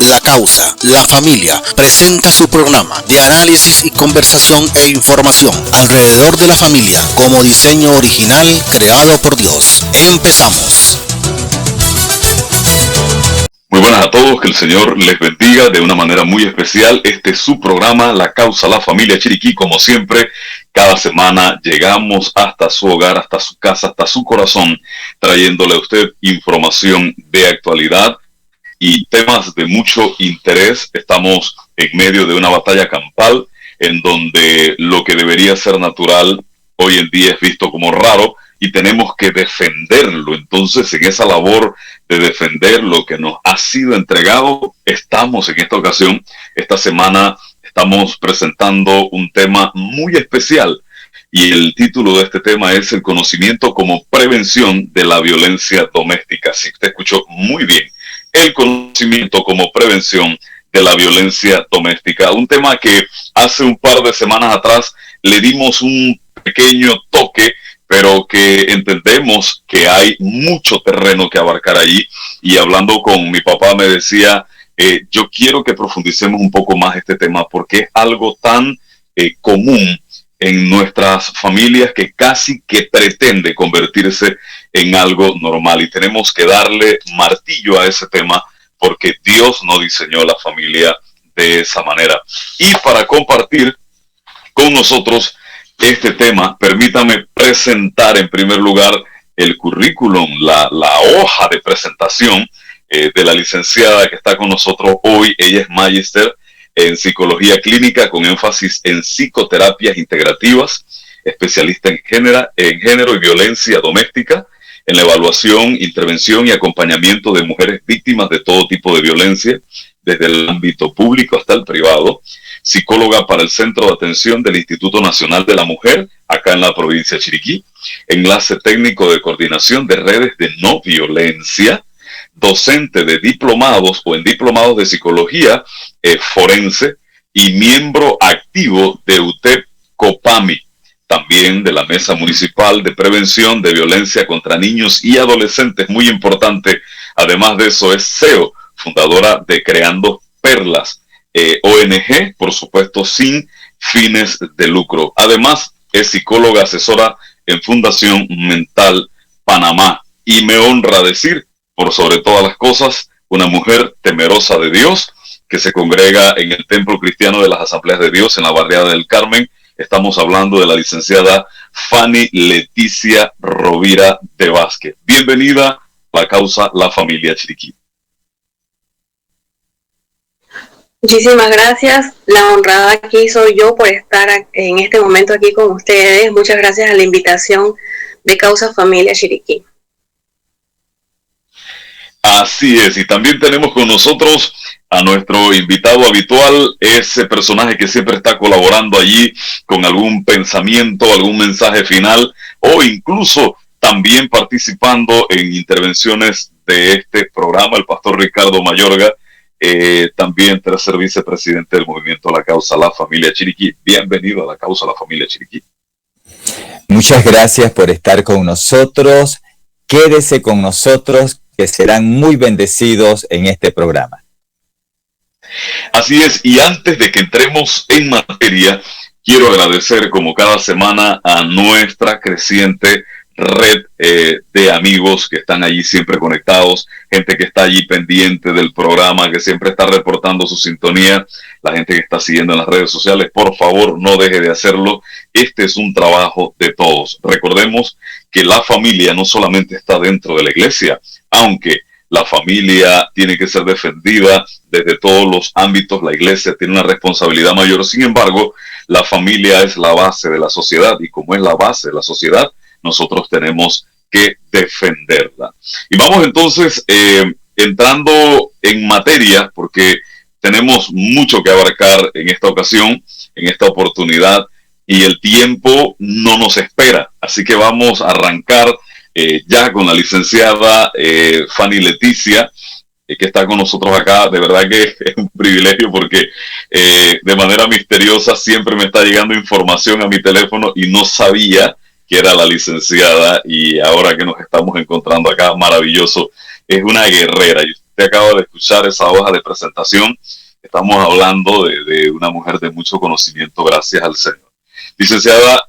La Causa, la Familia, presenta su programa de análisis y conversación e información alrededor de la familia como diseño original creado por Dios. Empezamos. Muy buenas a todos, que el Señor les bendiga de una manera muy especial. Este es su programa, La Causa, la Familia Chiriquí. Como siempre, cada semana llegamos hasta su hogar, hasta su casa, hasta su corazón, trayéndole a usted información de actualidad y temas de mucho interés. Estamos en medio de una batalla campal en donde lo que debería ser natural hoy en día es visto como raro y tenemos que defenderlo. Entonces, en esa labor de defender lo que nos ha sido entregado, estamos en esta ocasión, esta semana, estamos presentando un tema muy especial y el título de este tema es el conocimiento como prevención de la violencia doméstica. Si usted escuchó muy bien, el conocimiento como prevención de la violencia doméstica. Un tema que hace un par de semanas atrás le dimos un pequeño toque, pero que entendemos que hay mucho terreno que abarcar allí. Y hablando con mi papá me decía, yo quiero que profundicemos un poco más este tema porque es algo tan común en nuestras familias que casi que pretende convertirse en algo normal, y tenemos que darle martillo a ese tema porque Dios no diseñó la familia de esa manera. Y para compartir con nosotros este tema, permítame presentar en primer lugar el currículum, la hoja de presentación de la licenciada que está con nosotros hoy. Ella es magíster en psicología clínica con énfasis en psicoterapias integrativas, especialista en género y violencia doméstica, en la evaluación, intervención y acompañamiento de mujeres víctimas de todo tipo de violencia, desde el ámbito público hasta el privado, psicóloga para el Centro de Atención del Instituto Nacional de la Mujer, acá en la provincia de Chiriquí, enlace técnico de coordinación de redes de no violencia, docente de diplomados o en diplomados de psicología forense y miembro activo de UTEP Copami, también de la Mesa Municipal de Prevención de Violencia contra Niños y Adolescentes, muy importante. Además de eso, es CEO, fundadora de Creando Perlas, ONG, por supuesto, sin fines de lucro. Además, es psicóloga asesora en Fundación Mental Panamá. Y me honra decir, por sobre todas las cosas, una mujer temerosa de Dios que se congrega en el Templo Cristiano de las Asambleas de Dios en la barriada del Carmen. Estamos hablando de la licenciada Fanny Leticia Rovira de Vázquez. Bienvenida a La Causa, la Familia Chiriquí. Muchísimas gracias. La honrada aquí soy yo por estar en este momento aquí con ustedes. Muchas gracias a la invitación de Causa Familia Chiriquí. Así es, y también tenemos con nosotros a nuestro invitado habitual, ese personaje que siempre está colaborando allí con algún pensamiento, algún mensaje final, o incluso también participando en intervenciones de este programa, el pastor Ricardo Mayorga, también tercer vicepresidente del movimiento La Causa, la Familia Chiriquí. Bienvenido a La Causa, la Familia Chiriquí. Muchas gracias por estar con nosotros. Quédese con nosotros, que serán muy bendecidos en este programa. Así es, y antes de que entremos en materia, quiero agradecer como cada semana a nuestra creciente red de amigos que están allí siempre conectados, gente que está allí pendiente del programa, que siempre está reportando su sintonía, la gente que está siguiendo en las redes sociales. Por favor, no deje de hacerlo. Este es un trabajo de todos. Recordemos que la familia no solamente está dentro de la iglesia, aunque la familia tiene que ser defendida desde todos los ámbitos, la iglesia tiene una responsabilidad mayor. Sin embargo, la familia es la base de la sociedad, y como es la base de la sociedad, nosotros tenemos que defenderla. Y vamos entonces entrando en materia, porque tenemos mucho que abarcar en esta ocasión, en esta oportunidad, y el tiempo no nos espera. Así que vamos a arrancar ya con la licenciada Fanny Leticia, que está con nosotros acá. De verdad que es un privilegio porque de manera misteriosa siempre me está llegando información a mi teléfono y no sabía que era la licenciada, y ahora que nos estamos encontrando acá, maravilloso. Es una guerrera. Usted acaba de escuchar esa hoja de presentación. Estamos hablando de una mujer de mucho conocimiento, gracias al Señor. Licenciada,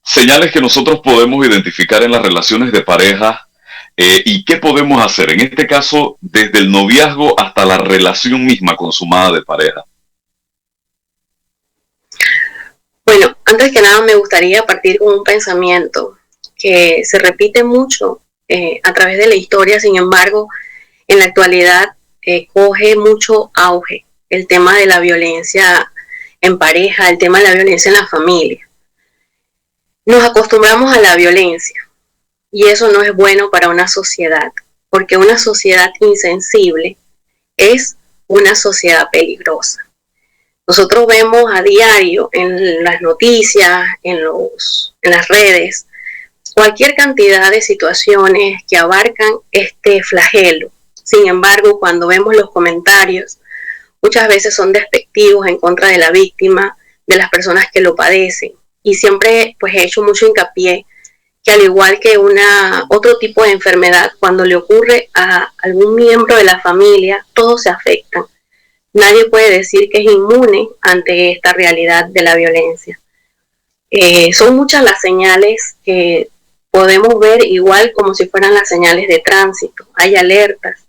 señales que nosotros podemos identificar en las relaciones de pareja y qué podemos hacer, en este caso, desde el noviazgo hasta la relación misma consumada de pareja. Bueno, antes que nada me gustaría partir con un pensamiento que se repite mucho a través de la historia, sin embargo, en la actualidad coge mucho auge el tema de la violencia en pareja, el tema de la violencia en la familia. Nos acostumbramos a la violencia y eso no es bueno para una sociedad, porque una sociedad insensible es una sociedad peligrosa. Nosotros vemos a diario en las noticias, en las redes, cualquier cantidad de situaciones que abarcan este flagelo. Sin embargo, cuando vemos los comentarios, muchas veces son despectivos en contra de la víctima, de las personas que lo padecen. Y siempre pues he hecho mucho hincapié que al igual que otro tipo de enfermedad, cuando le ocurre a algún miembro de la familia, todos se afectan. Nadie puede decir que es inmune ante esta realidad de la violencia. Son muchas las señales que podemos ver, igual como si fueran las señales de tránsito. Hay alertas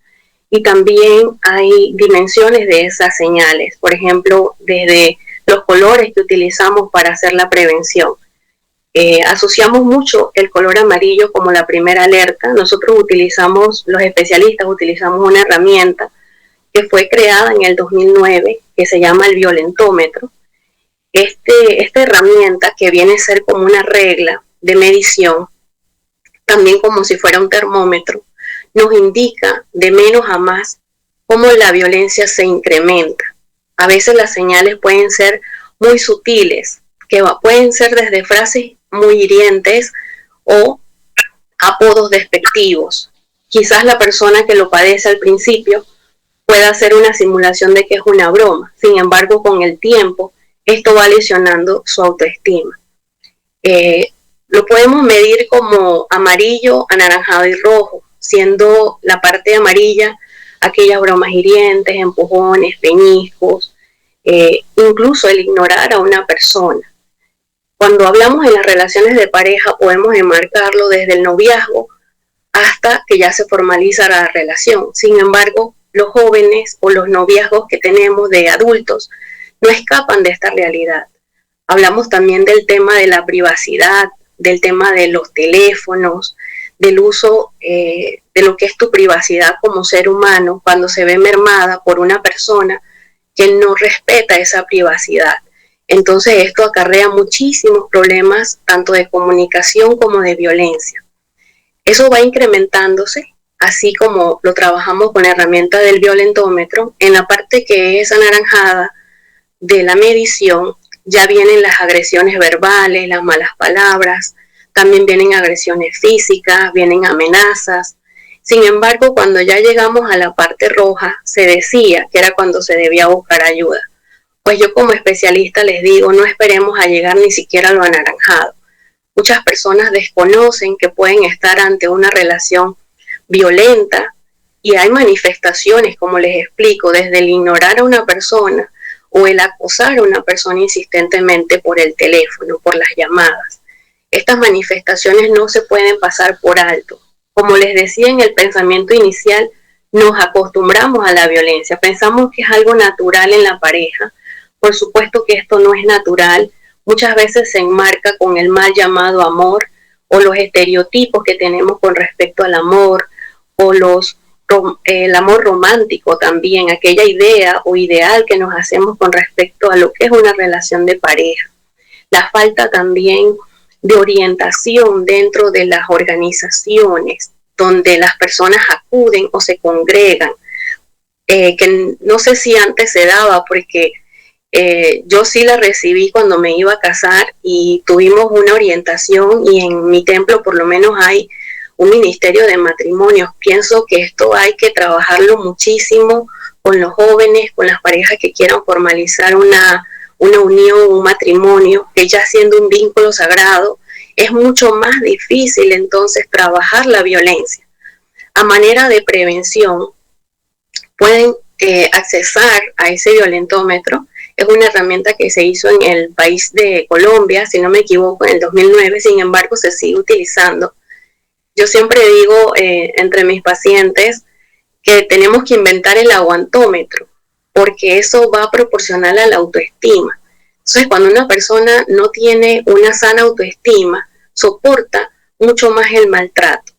y también hay dimensiones de esas señales. Por ejemplo, desde los colores que utilizamos para hacer la prevención. Asociamos mucho el color amarillo como la primera alerta. Nosotros los especialistas utilizamos una herramienta que fue creada en el 2009, que se llama el violentómetro. Esta herramienta, que viene a ser como una regla de medición, también como si fuera un termómetro, nos indica de menos a más cómo la violencia se incrementa. A veces las señales pueden ser muy sutiles, que pueden ser desde frases muy hirientes o apodos despectivos. Quizás la persona que lo padece al principio pueda hacer una simulación de que es una broma. Sin embargo, con el tiempo, esto va lesionando su autoestima. Lo podemos medir como amarillo, anaranjado y rojo, siendo la parte amarilla aquellas bromas hirientes, empujones, peñiscos, incluso el ignorar a una persona. Cuando hablamos de las relaciones de pareja, podemos enmarcarlo desde el noviazgo hasta que ya se formaliza la relación. Sin embargo, los jóvenes o los noviazgos que tenemos de adultos no escapan de esta realidad. Hablamos también del tema de la privacidad, del tema de los teléfonos, del uso de lo que es tu privacidad como ser humano cuando se ve mermada por una persona que no respeta esa privacidad. Entonces esto acarrea muchísimos problemas, tanto de comunicación como de violencia. Eso va incrementándose, así como lo trabajamos con la herramienta del violentómetro. En la parte que es anaranjada de la medición, ya vienen las agresiones verbales, las malas palabras, también vienen agresiones físicas, vienen amenazas. Sin embargo, cuando ya llegamos a la parte roja, se decía que era cuando se debía buscar ayuda. Pues yo como especialista les digo, no esperemos a llegar ni siquiera a lo anaranjado. Muchas personas desconocen que pueden estar ante una relación violenta y hay manifestaciones, como les explico, desde el ignorar a una persona o el acosar a una persona insistentemente por el teléfono, por las llamadas. Estas manifestaciones no se pueden pasar por alto. Como les decía en el pensamiento inicial, nos acostumbramos a la violencia, pensamos que es algo natural en la pareja. Por supuesto que esto no es natural, muchas veces se enmarca con el mal llamado amor o los estereotipos que tenemos con respecto al amor o el amor romántico también, aquella idea o ideal que nos hacemos con respecto a lo que es una relación de pareja. La falta también de orientación dentro de las organizaciones donde las personas acuden o se congregan, que no sé si antes se daba porque yo sí la recibí cuando me iba a casar y tuvimos una orientación y en mi templo por lo menos hay un ministerio de matrimonios. Pienso que esto hay que trabajarlo muchísimo con los jóvenes, con las parejas que quieran formalizar una unión, un matrimonio, que ya siendo un vínculo sagrado, es mucho más difícil entonces trabajar la violencia. a manera de prevención pueden accesar a ese violentómetro. Es una herramienta que se hizo en el país de Colombia, si no me equivoco, en el 2009, sin embargo se sigue utilizando. Yo siempre digo entre mis pacientes que tenemos que inventar el aguantómetro, porque eso va a proporcionar a la autoestima. Entonces, cuando una persona no tiene una sana autoestima, soporta mucho más el maltrato.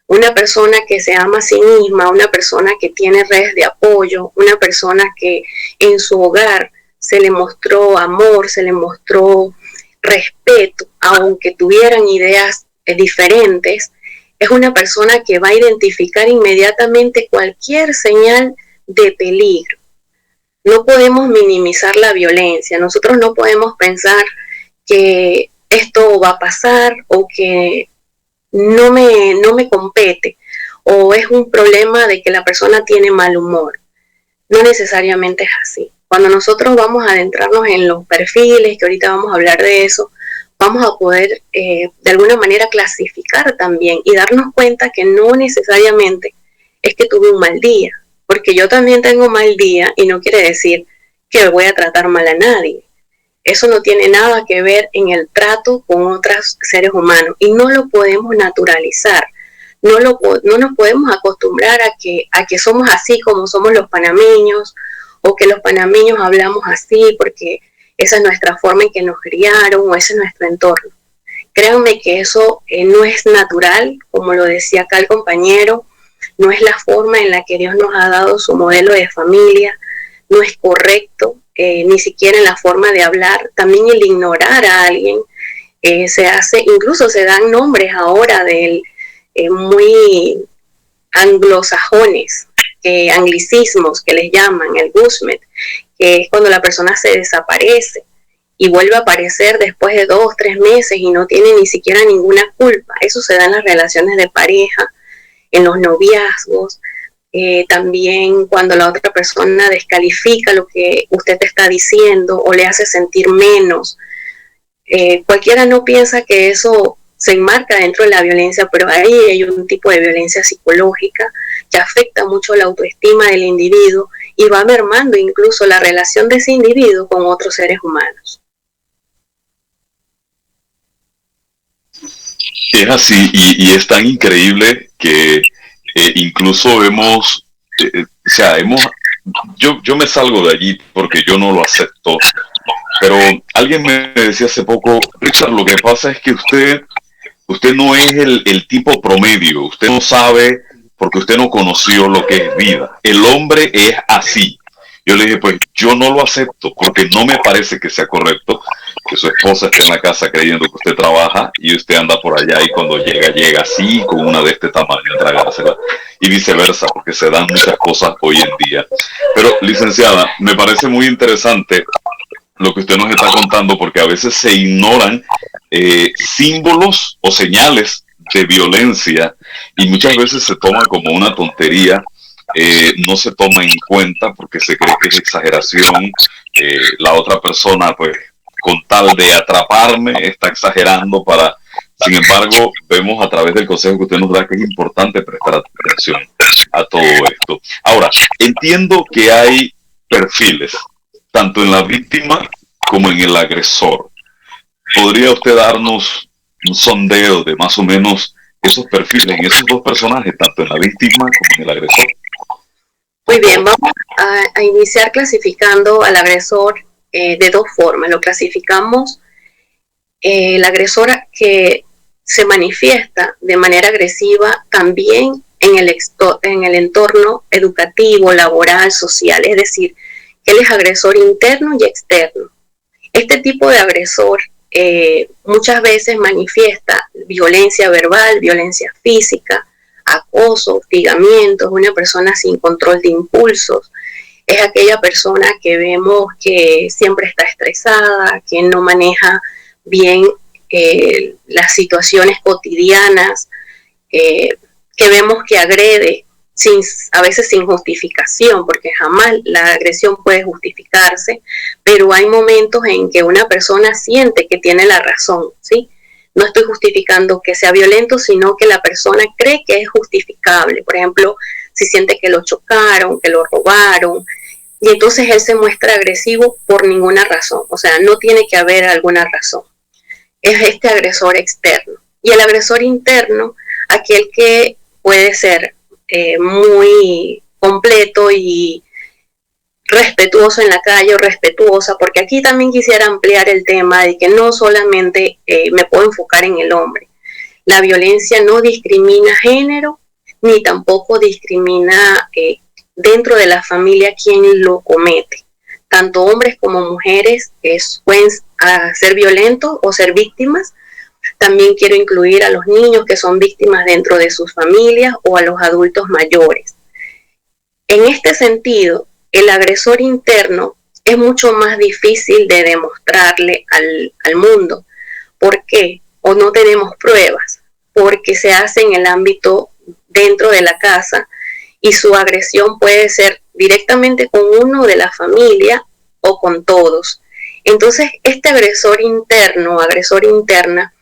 Una persona que se ama a sí misma, una persona que tiene redes de apoyo, una persona que en su hogar se le mostró amor, se le mostró respeto, aunque tuvieran ideas diferentes, es una persona que va a identificar inmediatamente cualquier señal de peligro. No podemos minimizar la violencia, nosotros no podemos pensar que esto va a pasar o que no me compete, o es un problema de que la persona tiene mal humor. No necesariamente es así. Cuando nosotros vamos a adentrarnos en los perfiles, que ahorita vamos a hablar de eso, vamos a poder de alguna manera clasificar también y darnos cuenta que no necesariamente es que tuve un mal día, porque yo también tengo mal día y no quiere decir que voy a tratar mal a nadie. Eso no tiene nada que ver en el trato con otros seres humanos y no lo podemos naturalizar. No nos podemos acostumbrar a que somos así como somos los panameños, o que los panameños hablamos así porque esa es nuestra forma en que nos criaron o ese es nuestro entorno. Créanme que eso no es natural, como lo decía acá el compañero, no es la forma en la que Dios nos ha dado su modelo de familia, no es correcto, ni siquiera en la forma de hablar. También el ignorar a alguien se hace, incluso se dan nombres ahora muy anglosajones, anglicismos que les llaman, el ghostwriting, que es cuando la persona se desaparece y vuelve a aparecer después de 2 o 3 meses y no tiene ni siquiera ninguna culpa. Eso se da en las relaciones de pareja, en los noviazgos, también cuando la otra persona descalifica lo que usted te está diciendo o le hace sentir menos. Cualquiera no piensa que eso se enmarca dentro de la violencia, pero ahí hay un tipo de violencia psicológica que afecta mucho la autoestima del individuo y va mermando incluso la relación de ese individuo con otros seres humanos. Es así, y es tan increíble que incluso vemos, yo me salgo de allí porque yo no lo acepto, pero alguien me decía hace poco, Richard, lo que pasa es que usted no es el tipo promedio, usted no sabe porque usted no conoció lo que es vida. El hombre es así. Yo le dije, pues yo no lo acepto porque no me parece que sea correcto que su esposa esté en la casa creyendo que usted trabaja y usted anda por allá y cuando llega así con una de este tamaño a tragársela y viceversa, porque se dan muchas cosas hoy en día. Pero, licenciada, me parece muy interesante lo que usted nos está contando porque a veces se ignoran símbolos o señales de violencia y muchas veces se toma como una tontería. No se toma en cuenta porque se cree que es exageración. La otra persona, pues, con tal de atraparme, está exagerando para... Sin embargo, vemos a través del consejo que usted nos da que es importante prestar atención a todo esto. Ahora, entiendo que hay perfiles, tanto en la víctima como en el agresor. ¿Podría usted darnos un sondeo de más o menos esos perfiles en esos dos personajes, tanto en la víctima como en el agresor? Muy bien, vamos a iniciar clasificando al agresor de 2 formas. Lo clasificamos el agresor que se manifiesta de manera agresiva también en el entorno educativo, laboral, social, es decir, que él es agresor interno y externo. Este tipo de agresor muchas veces manifiesta violencia verbal, violencia física, acoso, hostigamiento, es una persona sin control de impulsos, es aquella persona que vemos que siempre está estresada, que no maneja bien las situaciones cotidianas, que vemos que agrede a veces sin justificación, porque jamás la agresión puede justificarse, pero hay momentos en que una persona siente que tiene la razón, ¿sí? no estoy justificando que sea violento, sino que la persona cree que es justificable. Por ejemplo, si siente que lo chocaron, que lo robaron, y entonces él se muestra agresivo por ninguna razón. O sea, no tiene que haber alguna razón. Es este agresor externo. Y el agresor interno, aquel que puede ser muy completo y respetuoso en la calle o respetuosa, porque aquí también quisiera ampliar el tema de que no solamente me puedo enfocar en el hombre. La violencia no discrimina género, ni tampoco discrimina dentro de la familia quien lo comete. Tanto hombres como mujeres pueden ser violentos o ser víctimas. También quiero incluir a los niños que son víctimas dentro de sus familias o a los adultos mayores. En este sentido, el agresor interno es mucho más difícil de demostrarle al mundo. ¿Por qué? O no tenemos pruebas, porque se hace en el ámbito dentro de la casa y su agresión puede ser directamente con uno de la familia o con todos. Entonces, este agresor interno, agresor interna,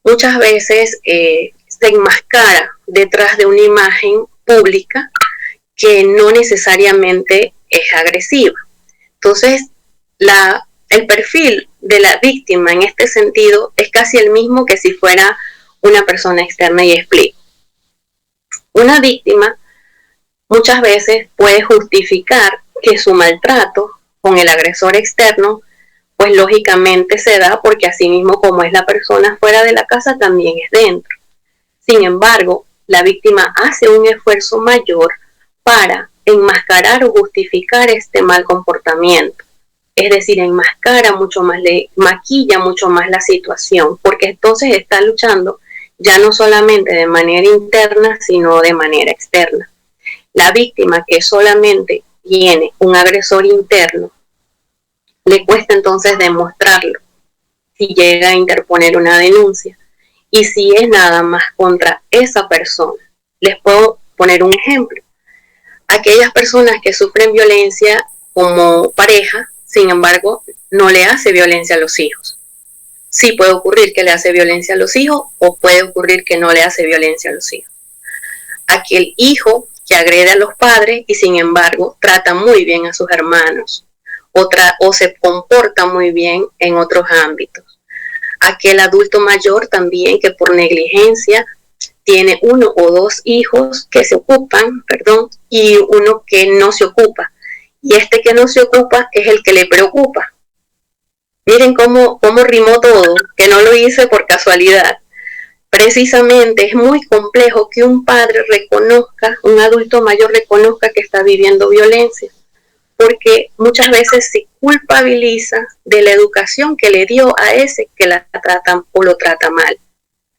muchas veces se enmascara detrás de una imagen pública que no necesariamente es agresiva. Entonces, el perfil de la víctima en este sentido es casi el mismo que si fuera una persona externa, y explico. Una víctima muchas veces puede justificar que su maltrato con el agresor externo, pues lógicamente se da porque así mismo como es la persona fuera de la casa, también es dentro. Sin embargo, la víctima hace un esfuerzo mayor para enmascarar o justificar este mal comportamiento. Es decir, enmascara mucho más, le maquilla mucho más la situación, porque entonces está luchando ya no solamente de manera interna, sino de manera externa. La víctima que solamente tiene un agresor interno, le cuesta entonces demostrarlo si llega a interponer una denuncia. Y si es nada más contra esa persona. Les puedo poner un ejemplo. Aquellas personas que sufren violencia como pareja, sin embargo, no le hace violencia a los hijos. Sí puede ocurrir que le hace violencia a los hijos o puede ocurrir que no le hace violencia a los hijos. Aquel hijo que agrede a los padres y sin embargo trata muy bien a sus hermanos o se comporta muy bien en otros ámbitos. Aquel adulto mayor también que por negligencia tiene uno o dos hijos que se ocupan, y uno que no se ocupa. Y este que no se ocupa es el que le preocupa. Miren cómo rimó todo, que no lo hice por casualidad. Precisamente es muy complejo que un padre reconozca, un adulto mayor reconozca que está viviendo violencia, porque muchas veces se culpabiliza de la educación que le dio a ese que la trata o lo trata mal.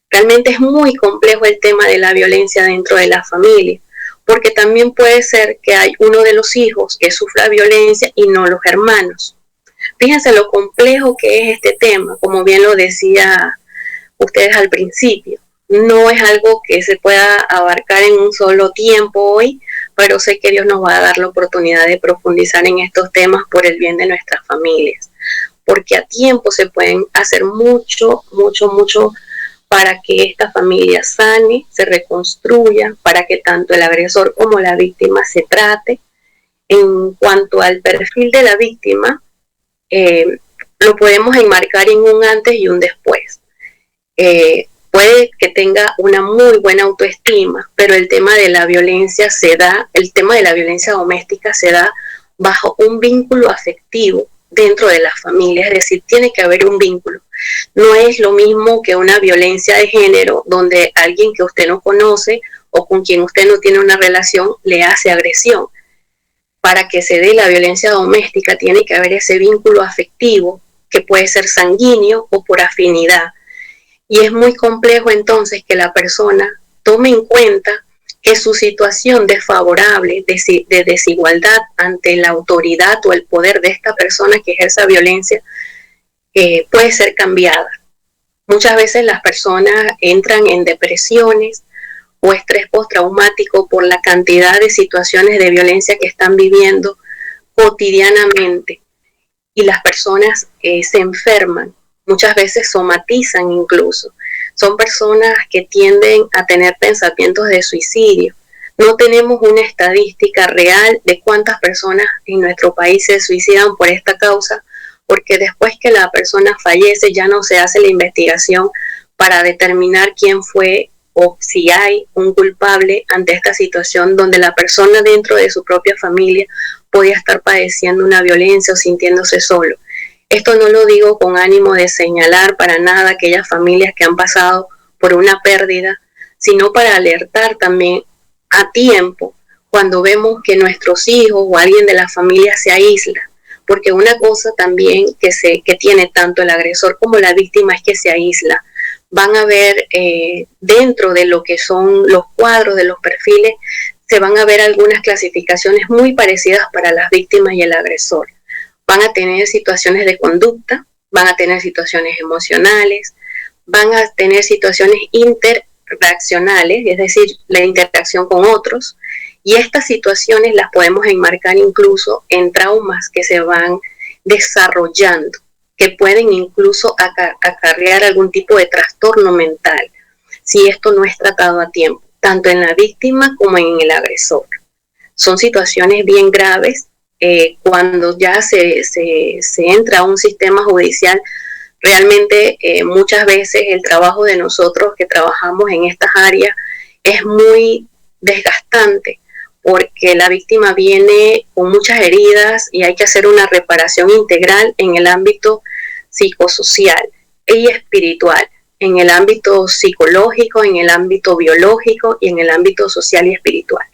Realmente es muy complejo el tema de la violencia dentro de la familia, porque también puede ser que hay uno de los hijos que sufra violencia y no los hermanos. Fíjense lo complejo que es este tema, como bien lo decía ustedes al principio. No es algo que se pueda abarcar en un solo tiempo hoy, pero sé que Dios nos va a dar la oportunidad de profundizar en estos temas por el bien de nuestras familias, porque a tiempo se pueden hacer mucho para que esta familia sane, se reconstruya, para que tanto el agresor como la víctima se trate. En cuanto al perfil de la víctima, lo podemos enmarcar en un antes y un después. Puede que tenga una muy buena autoestima, pero el tema de la violencia el tema de la violencia doméstica se da bajo un vínculo afectivo dentro de la familia, es decir, tiene que haber un vínculo. No es lo mismo que una violencia de género donde alguien que usted no conoce o con quien usted no tiene una relación le hace agresión. Para que se dé la violencia doméstica tiene que haber ese vínculo afectivo que puede ser sanguíneo o por afinidad. Y es muy complejo entonces que la persona tome en cuenta que su situación desfavorable, de desigualdad ante la autoridad o el poder de esta persona que ejerce violencia, puede ser cambiada. Muchas veces las personas entran en depresiones o estrés postraumático por la cantidad de situaciones de violencia que están viviendo cotidianamente, y las personas se enferman, muchas veces somatizan incluso. son personas que tienden a tener pensamientos de suicidio. No tenemos una estadística real de cuántas personas en nuestro país se suicidan por esta causa, porque después que la persona fallece ya no se hace la investigación para determinar quién fue o si hay un culpable ante esta situación donde la persona dentro de su propia familia podía estar padeciendo una violencia o sintiéndose solo. Esto no lo digo con ánimo de señalar para nada a aquellas familias que han pasado por una pérdida, sino para alertar también a tiempo cuando vemos que nuestros hijos o alguien de la familia se aísla. Porque una cosa también que tiene tanto el agresor como la víctima es que se aísla. Van a ver dentro de lo que son los cuadros de los perfiles, se van a ver algunas clasificaciones muy parecidas para las víctimas y el agresor. Van a tener situaciones de conducta, van a tener situaciones emocionales, van a tener situaciones interreaccionales, es decir, la interacción con otros, y estas situaciones las podemos enmarcar incluso en traumas que se van desarrollando, que pueden incluso acarrear algún tipo de trastorno mental, si esto no es tratado a tiempo, tanto en la víctima como en el agresor. Son situaciones bien graves. Cuando ya se entra a un sistema judicial, realmente muchas veces el trabajo de nosotros que trabajamos en estas áreas es muy desgastante, porque la víctima viene con muchas heridas y hay que hacer una reparación integral en el ámbito psicosocial y espiritual, en el ámbito psicológico, en el ámbito biológico y en el ámbito social y espiritual.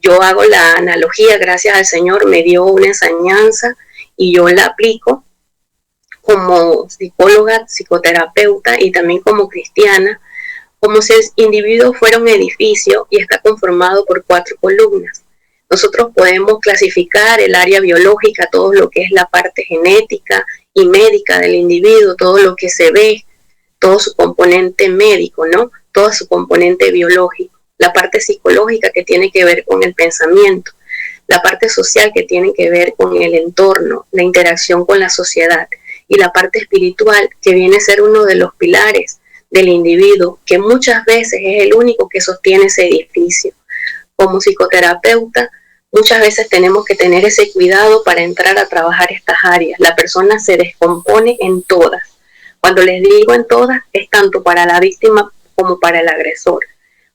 Yo hago la analogía, gracias al Señor me dio una enseñanza y yo la aplico como psicóloga, psicoterapeuta y también como cristiana, como si el individuo fuera un edificio y está conformado por 4 columnas. Nosotros podemos clasificar el área biológica, todo lo que es la parte genética y médica del individuo, todo lo que se ve, todo su componente médico, ¿no? Todo su componente biológico. La parte psicológica que tiene que ver con el pensamiento, la parte social que tiene que ver con el entorno, la interacción con la sociedad, y la parte espiritual que viene a ser uno de los pilares del individuo, que muchas veces es el único que sostiene ese edificio. Como psicoterapeuta, muchas veces tenemos que tener ese cuidado para entrar a trabajar estas áreas. La persona se descompone en todas. Cuando les digo en todas, es tanto para la víctima como para el agresor.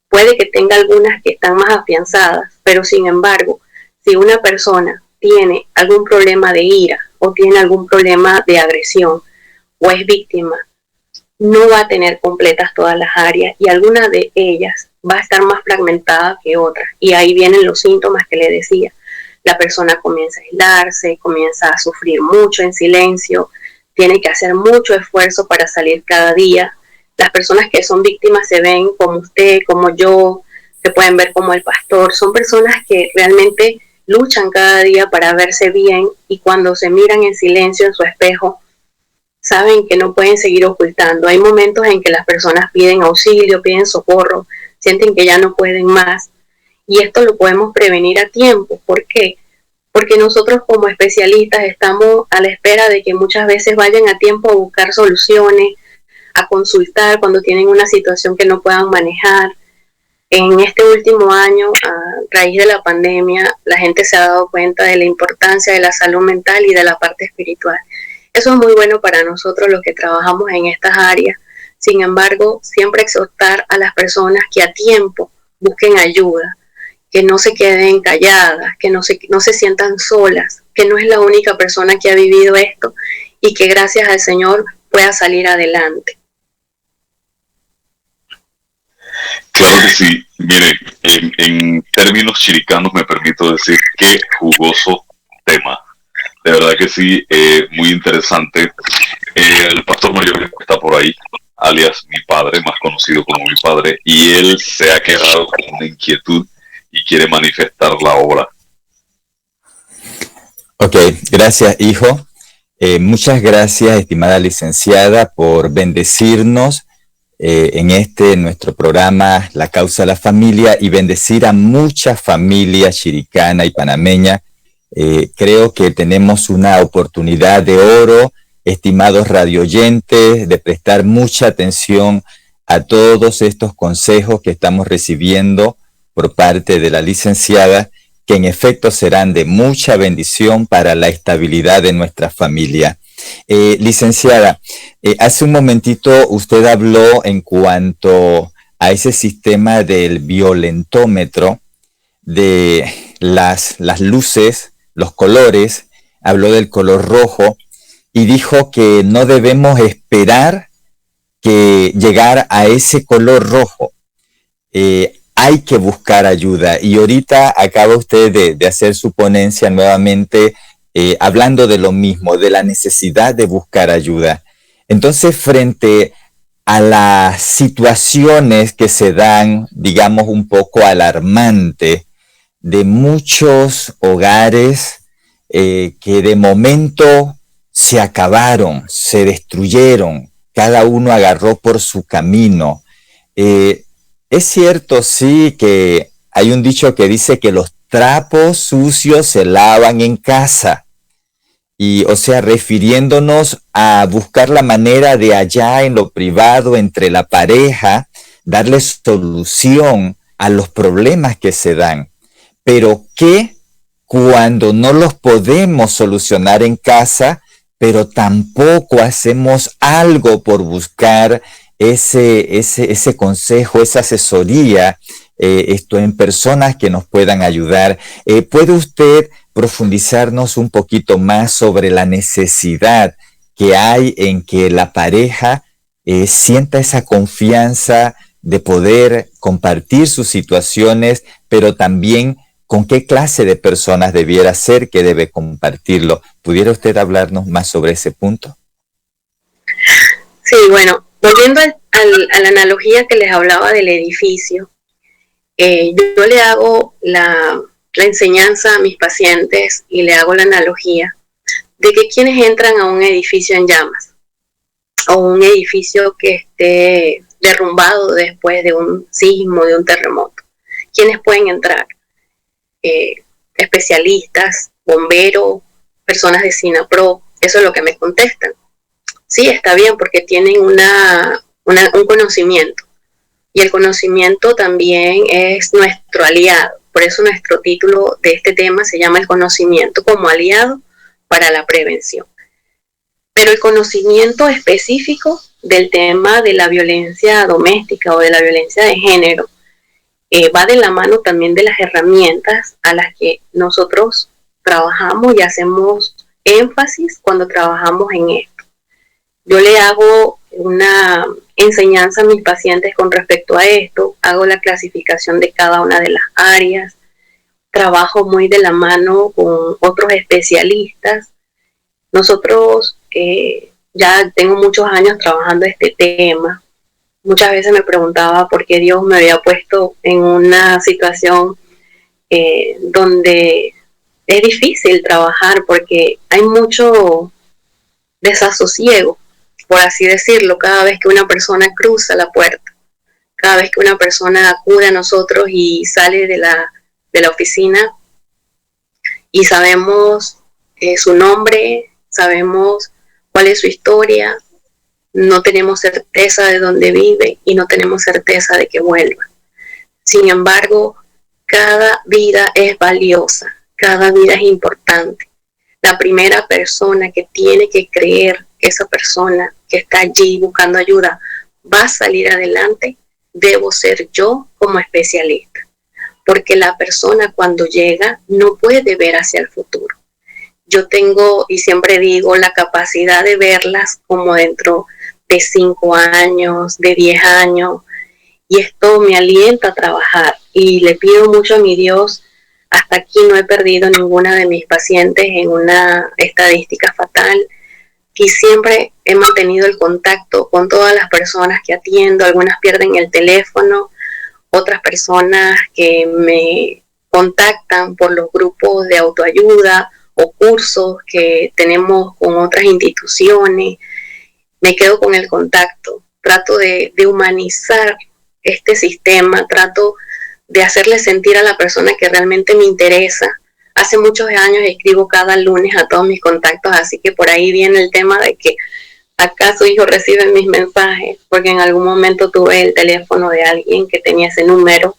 Puede que tenga algunas que están más afianzadas, pero sin embargo, si una persona tiene algún problema de ira o tiene algún problema de agresión o es víctima, no va a tener completas todas las áreas y alguna de ellas va a estar más fragmentada que otras. Y ahí vienen los síntomas que le decía. La persona comienza a aislarse, comienza a sufrir mucho en silencio, tiene que hacer mucho esfuerzo para salir cada día. Las personas que son víctimas se ven como usted, como yo, se pueden ver como el pastor. Son personas que realmente luchan cada día para verse bien y cuando se miran en silencio en su espejo, saben que no pueden seguir ocultando. Hay momentos en que las personas piden auxilio, piden socorro, sienten que ya no pueden más. Y esto lo podemos prevenir a tiempo. ¿Por qué? Porque nosotros como especialistas estamos a la espera de que muchas veces vayan a tiempo a buscar soluciones, a consultar cuando tienen una situación que no puedan manejar. En este último año, a raíz de la pandemia, la gente se ha dado cuenta de la importancia de la salud mental y de la parte espiritual. Eso es muy bueno para nosotros los que trabajamos en estas áreas. Sin embargo, siempre exhortar a las personas que a tiempo busquen ayuda, que no se queden calladas, que no se sientan solas, que no es la única persona que ha vivido esto y que gracias al Señor pueda salir adelante. Claro que sí. Mire, en términos chiricanos me permito decir qué jugoso tema. De verdad que sí, muy interesante. El pastor mayor está por ahí, alias mi padre, más conocido como mi padre, y él se ha quedado con una inquietud y quiere manifestar la obra. Ok, gracias, hijo. Muchas gracias, estimada licenciada, por bendecirnos en nuestro programa La Causa de la Familia y bendecir a muchas familias chiricana y panameña. Creo que tenemos una oportunidad de oro, estimados radioyentes, de prestar mucha atención a todos estos consejos que estamos recibiendo por parte de la licenciada, que en efecto serán de mucha bendición para la estabilidad de nuestra familia. Licenciada, hace un momentito usted habló en cuanto a ese sistema del violentómetro, de las luces, los colores, habló del color rojo y dijo que no debemos esperar que llegar a ese color rojo. Hay que buscar ayuda, y ahorita acaba usted de hacer su ponencia nuevamente hablando de lo mismo, de la necesidad de buscar ayuda. Entonces, frente a las situaciones que se dan, digamos, un poco alarmantes, de muchos hogares que de momento se acabaron, se destruyeron, cada uno agarró por su camino. Es cierto, sí, que hay un dicho que dice que los trapos sucios se lavan en casa. Y, o sea, refiriéndonos a buscar la manera de allá en lo privado, entre la pareja, darle solución a los problemas que se dan. Pero que cuando no los podemos solucionar en casa, pero tampoco hacemos algo por buscar ese consejo, esa asesoría, en personas que nos puedan ayudar. ¿Puede usted profundizarnos un poquito más sobre la necesidad que hay en que la pareja sienta esa confianza de poder compartir sus situaciones, pero también con qué clase de personas debiera ser que debe compartirlo? ¿Pudiera usted hablarnos más sobre ese punto? Sí, bueno, volviendo a la analogía que les hablaba del edificio, yo le hago la enseñanza a mis pacientes y le hago la analogía de que quienes entran a un edificio en llamas o un edificio que esté derrumbado después de un sismo, de un terremoto, ¿quiénes pueden entrar? Especialistas, bomberos, personas de SINAPRO. Eso es lo que me contestan. Sí, está bien, porque tienen un conocimiento, y el conocimiento también es nuestro aliado. Por eso nuestro título de este tema se llama El conocimiento como aliado para la prevención. Pero el conocimiento específico del tema de la violencia doméstica o de la violencia de género va de la mano también de las herramientas a las que nosotros trabajamos y hacemos énfasis cuando trabajamos en esto. Yo le hago una enseñanza a mis pacientes con respecto a esto, hago la clasificación de cada una de las áreas, trabajo muy de la mano con otros especialistas. Nosotros ya tengo muchos años trabajando este tema. Muchas veces me preguntaba por qué Dios me había puesto en una situación donde es difícil trabajar, porque hay mucho desasosiego, por así decirlo, cada vez que una persona cruza la puerta, cada vez que una persona acude a nosotros y sale de la oficina y sabemos su nombre, sabemos cuál es su historia, no tenemos certeza de dónde vive y no tenemos certeza de que vuelva. Sin embargo, cada vida es valiosa, cada vida es importante. La primera persona que tiene que creer que esa persona que está allí buscando ayuda va a salir adelante, debo ser yo como especialista. Porque la persona cuando llega no puede ver hacia el futuro. Yo tengo, y siempre digo, la capacidad de verlas como dentro de 5 años, de 10 años, y esto me alienta a trabajar, y le pido mucho a mi Dios. Hasta aquí no he perdido ninguna de mis pacientes en una estadística fatal, y siempre he mantenido el contacto con todas las personas que atiendo. Algunas pierden el teléfono, otras personas que me contactan por los grupos de autoayuda o cursos que tenemos con otras instituciones. Me quedo con el contacto, trato de humanizar este sistema, trato de hacerle sentir a la persona que realmente me interesa. Hace muchos años escribo cada lunes a todos mis contactos, así que por ahí viene el tema de que ¿Acá su hijo recibe mis mensajes? Porque en algún momento tuve el teléfono de alguien que tenía ese número.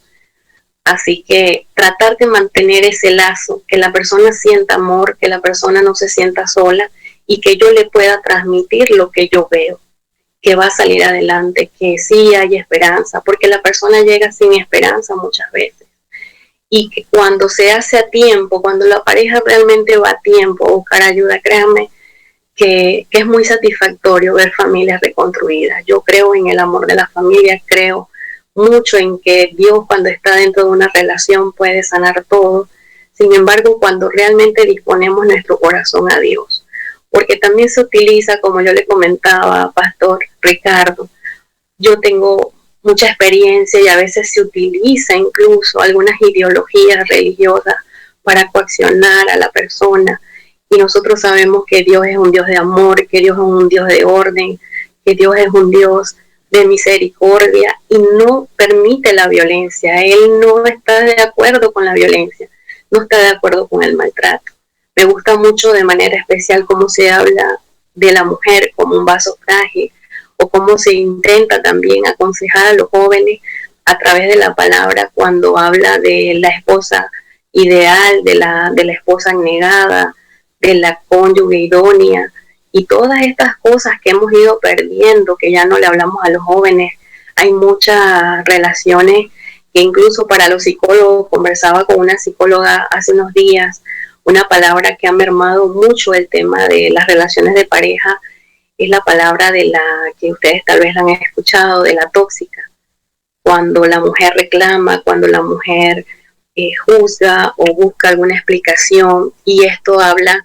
Así que tratar de mantener ese lazo, que la persona sienta amor, que la persona no se sienta sola y que yo le pueda transmitir lo que yo veo, que va a salir adelante, que sí hay esperanza, porque la persona llega sin esperanza muchas veces. Y que cuando se hace a tiempo, cuando la pareja realmente va a tiempo a buscar ayuda, créanme que es muy satisfactorio ver familias reconstruidas. Yo creo en el amor de la familia, creo mucho en que Dios cuando está dentro de una relación puede sanar todo. Sin embargo, cuando realmente disponemos nuestro corazón a Dios, porque también se utiliza, como yo le comentaba, Pastor Ricardo, yo tengo mucha experiencia y a veces se utiliza incluso algunas ideologías religiosas para coaccionar a la persona. Y nosotros sabemos que Dios es un Dios de amor, que Dios es un Dios de orden, que Dios es un Dios de misericordia y no permite la violencia. Él no está de acuerdo con la violencia, no está de acuerdo con el maltrato. Me gusta mucho de manera especial cómo se habla de la mujer como un vaso frágil o cómo se intenta también aconsejar a los jóvenes a través de la palabra cuando habla de la esposa ideal, de la esposa negada, de la cónyuge idónea y todas estas cosas que hemos ido perdiendo, que ya no le hablamos a los jóvenes. Hay muchas relaciones que incluso para los psicólogos, conversaba con una psicóloga hace unos días, una palabra que ha mermado mucho el tema de las relaciones de pareja es la palabra de la que ustedes tal vez la han escuchado, de la tóxica. Cuando la mujer reclama, cuando la mujer juzga o busca alguna explicación, y esto habla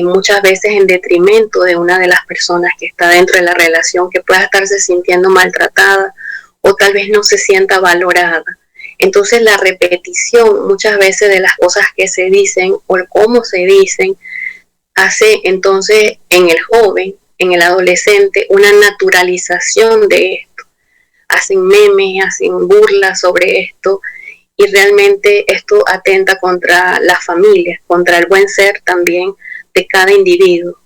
muchas veces en detrimento de una de las personas que está dentro de la relación, que pueda estarse sintiendo maltratada o tal vez no se sienta valorada. Entonces la repetición muchas veces de las cosas que se dicen o cómo se dicen hace entonces en el joven, en el adolescente, una naturalización de esto. Hacen memes, hacen burlas sobre esto y realmente esto atenta contra la familia, contra el buen ser también de cada individuo,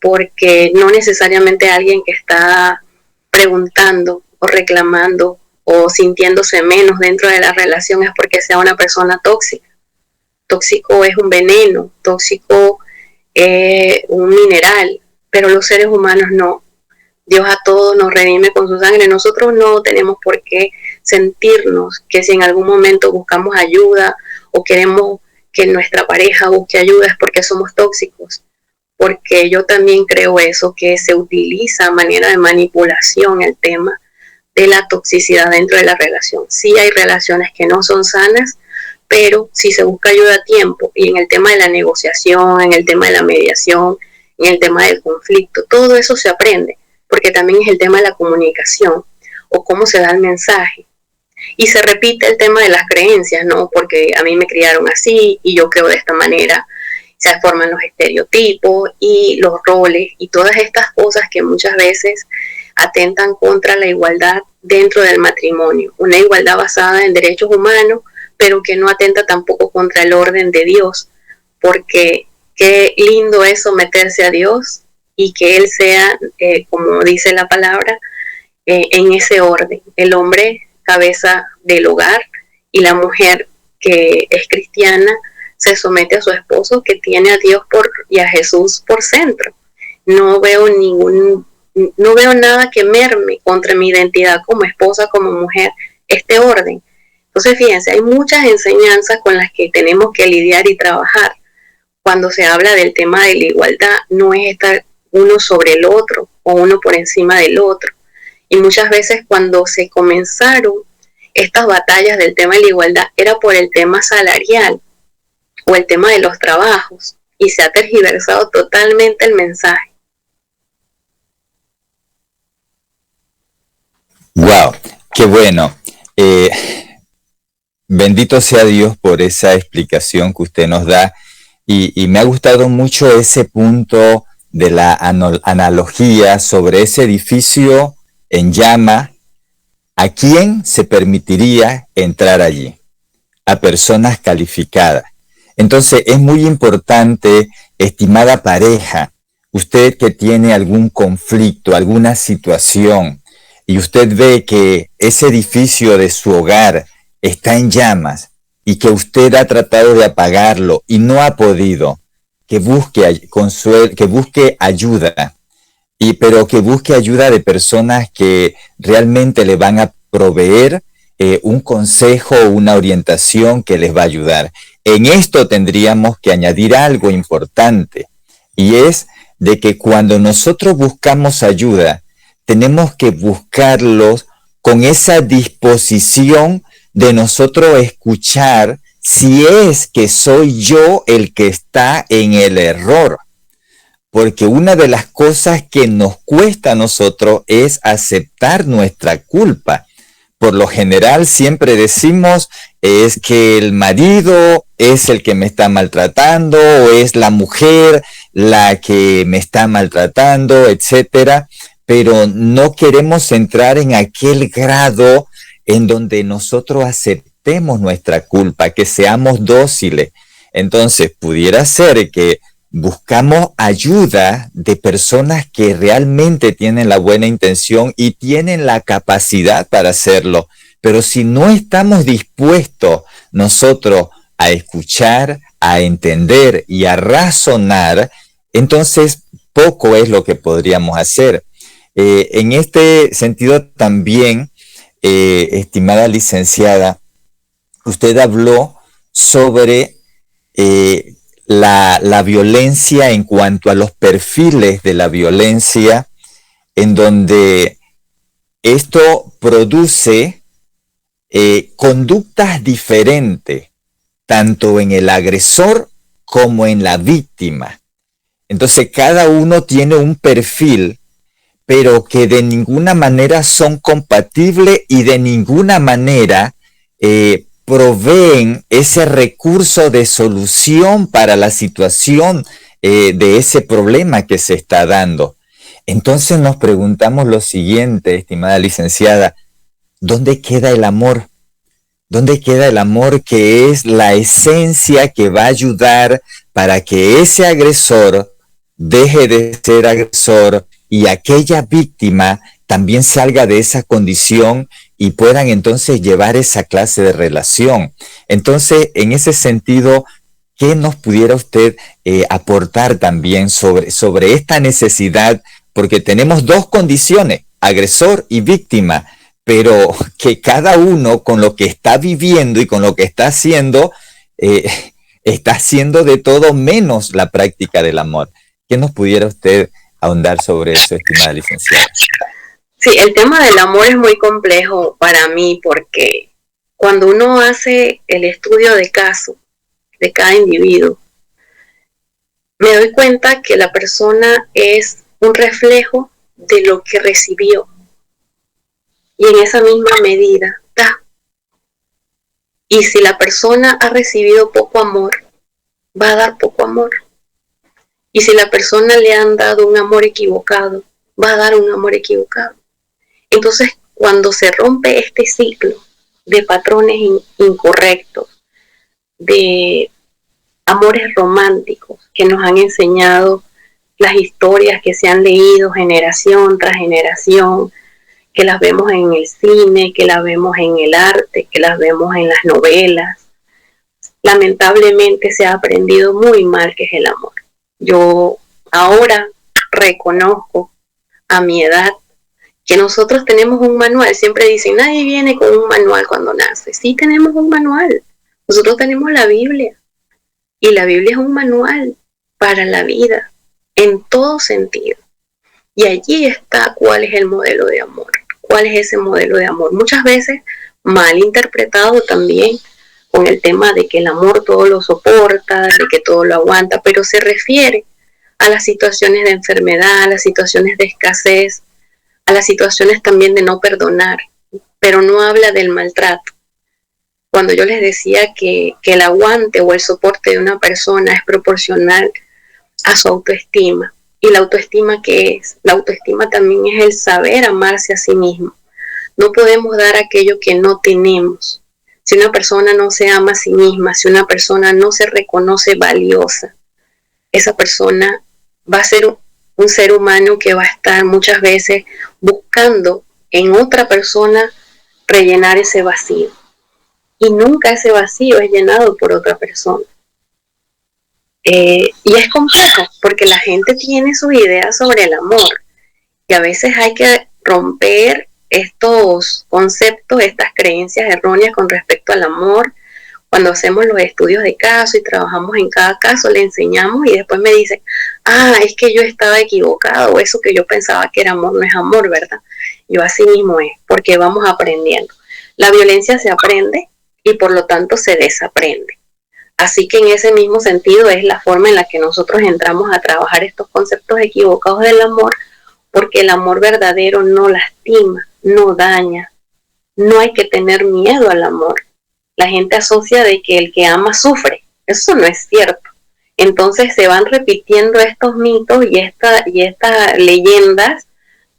porque no necesariamente alguien que está preguntando o reclamando o sintiéndose menos dentro de la relación es porque sea una persona tóxica. Tóxico es un veneno, tóxico es un mineral, pero los seres humanos no. Dios a todos nos redime con su sangre. Nosotros no tenemos por qué sentirnos que si en algún momento buscamos ayuda o queremos que nuestra pareja busque ayuda es porque somos tóxicos, porque yo también creo eso, que se utiliza a manera de manipulación el tema de la toxicidad dentro de la relación. Sí hay relaciones que no son sanas, pero si se busca ayuda a tiempo y en el tema de la negociación, en el tema de la mediación, en el tema del conflicto, todo eso se aprende, porque también es el tema de la comunicación o cómo se da el mensaje. Y se repite el tema de las creencias, ¿no? Porque a mí me criaron así y yo creo de esta manera. Se forman los estereotipos y los roles y todas estas cosas que muchas veces atentan contra la igualdad dentro del matrimonio. Una igualdad basada en derechos humanos, pero que no atenta tampoco contra el orden de Dios, porque qué lindo es someterse a Dios y que Él sea, como dice la palabra, en ese orden. El hombre, cabeza del hogar, y la mujer que es cristiana se somete a su esposo, que tiene a Dios y a Jesús por centro. No veo nada que merme contra mi identidad como esposa, como mujer, este orden. Entonces, fíjense, hay muchas enseñanzas con las que tenemos que lidiar y trabajar. Cuando se habla del tema de la igualdad, no es estar uno sobre el otro o uno por encima del otro. Y muchas veces cuando se comenzaron estas batallas del tema de la igualdad, era por el tema salarial o el tema de los trabajos, y se ha tergiversado totalmente el mensaje. Wow, qué bueno. Bendito sea Dios por esa explicación que usted nos da, y me ha gustado mucho ese punto de la analogía sobre ese edificio en llama. ¿A quién se permitiría entrar allí? A personas calificadas. Entonces es muy importante, estimada pareja, usted que tiene algún conflicto, alguna situación, y usted ve que ese edificio de su hogar está en llamas y que usted ha tratado de apagarlo y no ha podido, que busque consuelo, que busque ayuda, pero que busque ayuda de personas que realmente le van a proveer un consejo, una orientación que les va a ayudar. En esto tendríamos que añadir algo importante, y es de que cuando nosotros buscamos ayuda, tenemos que buscarlos con esa disposición de nosotros escuchar si es que soy yo el que está en el error. Porque una de las cosas que nos cuesta a nosotros es aceptar nuestra culpa. Por lo general siempre decimos es que el marido es el que me está maltratando, o es la mujer la que me está maltratando, etcétera. Pero no queremos entrar en aquel grado en donde nosotros aceptemos nuestra culpa, que seamos dóciles. Entonces, pudiera ser que buscamos ayuda de personas que realmente tienen la buena intención y tienen la capacidad para hacerlo. Pero si no estamos dispuestos nosotros a escuchar, a entender y a razonar, entonces poco es lo que podríamos hacer. En este sentido también, estimada licenciada, usted habló sobre la violencia en cuanto a los perfiles de la violencia, en donde esto produce conductas diferentes, tanto en el agresor como en la víctima. Entonces cada uno tiene un perfil, pero que de ninguna manera son compatibles y de ninguna manera proveen ese recurso de solución para la situación de ese problema que se está dando. Entonces nos preguntamos lo siguiente, estimada licenciada, ¿dónde queda el amor? ¿Dónde queda el amor, que es la esencia que va a ayudar para que ese agresor deje de ser agresor y aquella víctima también salga de esa condición y puedan entonces llevar esa clase de relación? Entonces, en ese sentido, ¿qué nos pudiera usted aportar también sobre esta necesidad? Porque tenemos dos condiciones, agresor y víctima, pero que cada uno con lo que está viviendo y con lo que está haciendo de todo menos la práctica del amor. ¿Qué nos pudiera usted ahondar sobre eso, estimada licenciada? Sí, el tema del amor es muy complejo para mí, porque cuando uno hace el estudio de caso de cada individuo, me doy cuenta que la persona es un reflejo de lo que recibió, y en esa misma medida da. Y si la persona ha recibido poco amor, va a dar poco amor. Y si la persona le han dado un amor equivocado, va a dar un amor equivocado. Entonces, cuando se rompe este ciclo de patrones incorrectos, de amores románticos que nos han enseñado las historias que se han leído generación tras generación, que las vemos en el cine, que las vemos en el arte, que las vemos en las novelas, lamentablemente se ha aprendido muy mal qué es el amor. Yo ahora reconozco a mi edad que nosotros tenemos un manual. Siempre dicen, nadie viene con un manual cuando nace. Sí, tenemos un manual. Nosotros tenemos la Biblia, y la Biblia es un manual para la vida en todo sentido. Y allí está cuál es el modelo de amor, cuál es ese modelo de amor. Muchas veces mal interpretado también, con el tema de que el amor todo lo soporta, de que todo lo aguanta, pero se refiere a las situaciones de enfermedad, a las situaciones de escasez, a las situaciones también de no perdonar, pero no habla del maltrato. Cuando yo les decía que el aguante o el soporte de una persona es proporcional a su autoestima. ¿Y la autoestima qué es? La autoestima también es el saber amarse a sí mismo. No podemos dar aquello que no tenemos. Si una persona no se ama a sí misma, si una persona no se reconoce valiosa, esa persona va a ser un ser humano que va a estar muchas veces buscando en otra persona rellenar ese vacío. Y nunca ese vacío es llenado por otra persona. Y es complejo, porque la gente tiene sus ideas sobre el amor. Y a veces hay que romper estos conceptos, estas creencias erróneas con respecto al amor. Cuando hacemos los estudios de caso y trabajamos en cada caso, le enseñamos y después me dicen, es que yo estaba equivocado, o eso que yo pensaba que era amor no es amor, ¿verdad? Yo así mismo es, porque vamos aprendiendo. La violencia se aprende y por lo tanto se desaprende. Así que en ese mismo sentido es la forma en la que nosotros entramos a trabajar estos conceptos equivocados del amor, porque el amor verdadero no lastima, no daña. No hay que tener miedo al amor. La gente asocia de que el que ama sufre. Eso no es cierto. Entonces se van repitiendo estos mitos y estas leyendas